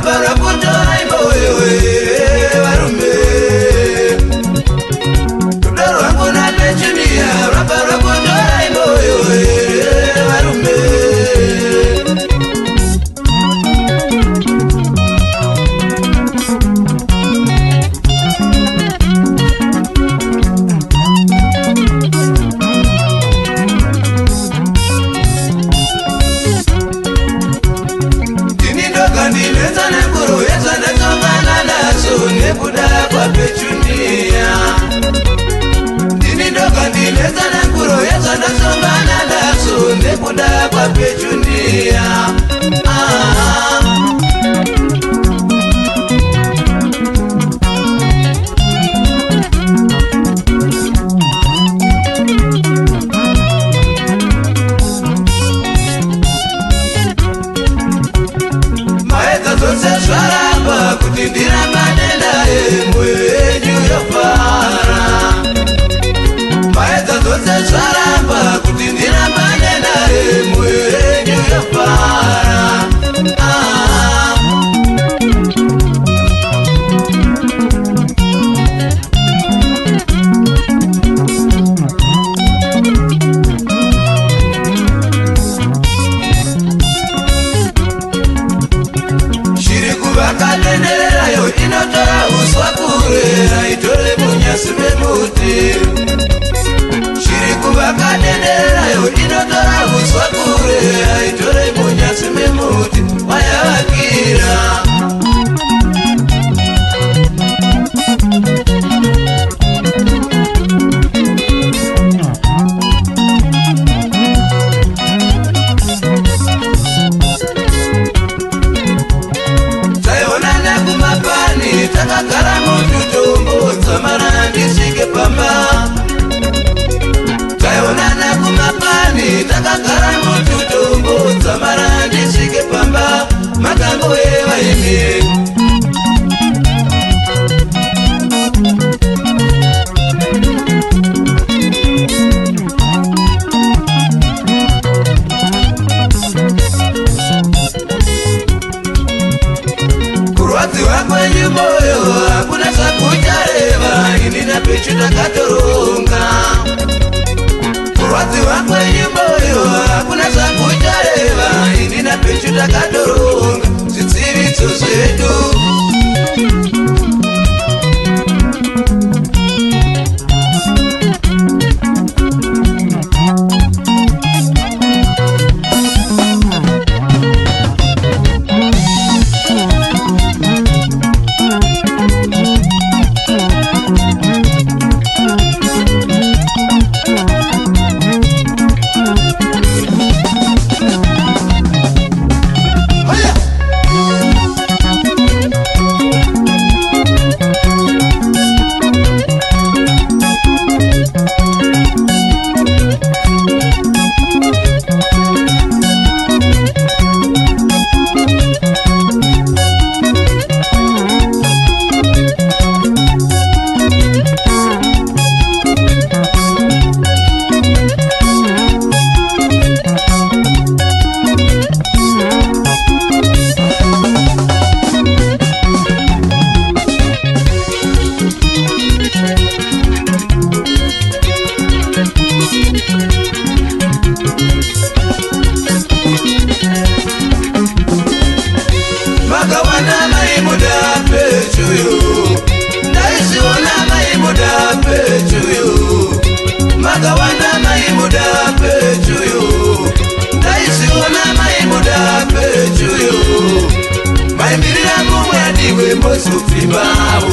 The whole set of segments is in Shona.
rabara kutorai boyewe varume rudo rwangu napechuniya rabara kutorai boyewe varume nekuda kwapechuniya ndini ndoka ndineza nenguro yezvandasongana nazo nekuda kwapechuniya maedza dzose zvaramba kuti ndirambane mwenyu yofara maedza dzose zvaramba kuti ndirambane naye mwenyu yofara shiri kuvakatendererayo inotora uswa kure aitore munyasi memuti shiri kuvakatendererayo inotora uswa kure aitore munyasi memuti wayavakira taionana kumapani takagara mututombo tsamara ndisvike pamba taionana kumapani takagara mututombo tsamara ndisvike pamba magango evaimie kurwadziwa kwenyu moyo hakuna sakuchareva inina pechu takatoronga kurwadziwa kwenyu moyo hakuna sakuchareva inina pechu takatoronga zvitsiritso zvedu makawana maimuda pechuyo ndaisiona maimuda pechuyo makawana maimuda pechuyo ndaisiona maimuda pechuyo maimbirira mumwe adiwe mozupfimbavo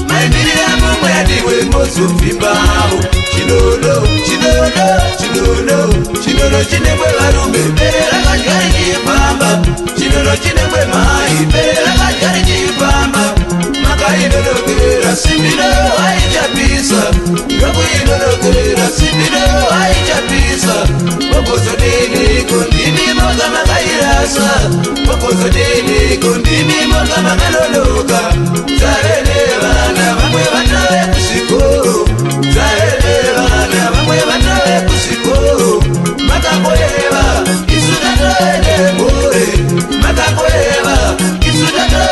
maimbirira mumwe adiwe mozupfimbavo chinono chinono chinono chinono chinengwe varume mbere rakajari chipamba chinono chinengwe mai mbere rakajari chipamba makainonokera simbiro aichapisa nokuinonokera simbiro aichapisa mokozodini kundimi moga makairasa mokozodini kundimi moga makanonoka zarene vana vamwe vatove kusikoro zarene vana vamwe vatove kusikoro makakoeva isu tatoene mure makakoeva isu tatoene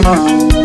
Thank you.